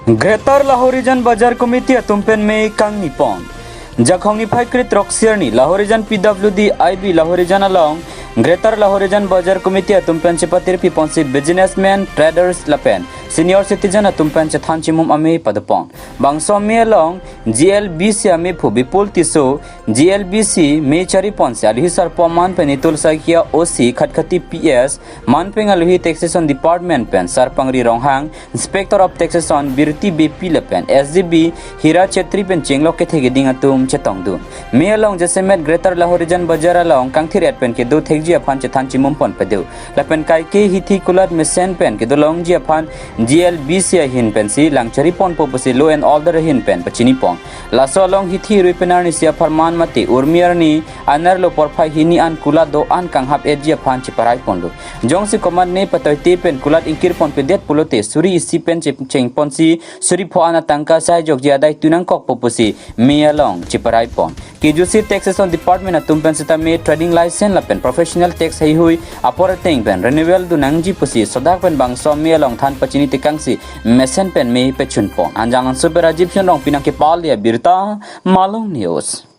Greater Lahorijan Bajar Committee atumpen me kangni pon. Jakhongni Faikrit Roxierni, Lahorijan PWD IB Lahorijan along, Greater Lahorijan Bajar Committee atumpen Chipatir Piponsi businessmen, traders lapen, senior citizen atumpen Chathanchimum Ame Padapon. Bangso me along, GLBC Ame Pubipul Tiso, GLBC Me Charipon Alhisar Poman Penitul Sakia OC Khatkati PS, Manpeng Aluhi Taxation Department Pen, Sarpangri Ronghang, Inspector of Taxation Birti BP Lepen, SDB, Hira Chetri Pen Chinglo Ketegeding Atum Chetongdu. Me along Jesemet Greater Lahorijan Bajar along Kangthiret Pen Kedu Tegji upon Chethanchimum Pon Pedu. Lapen Kaike Hiti Kulat Mesen Pen Kedulong Ji upon GLBC Hin Pensi, Langchari Pon Popusi Low and Alder Hin Pen, Pachini Pon. Laso along Hiti Ripenarni Sia Parman Mati, Urmiarni, Anarlo Porpai Hini an Kulado an Kanghap Edji upon Chiparai Pondu. Jongsi Command Ne Patoy Pen Kulat Inkir Pon Pedet Pulote, Suri Isi Pen Cheng Ponsi, Suri Poana Tanka Sai Jog Jadai Tunangkok Popusi, Me along Chiparai Pon. Kijusi Taxation Department at Tumpensita Me Trading License Lapen Professional Tax Hui Apporating Pen Renewal Dunangji Pusi Sodak Pen Bang So Me along Tan Pachini Tikangsi Mesen Pen Me Pechun Pon Anjangan Super Egyptian Rong Pinaki Palia Birta Malong News.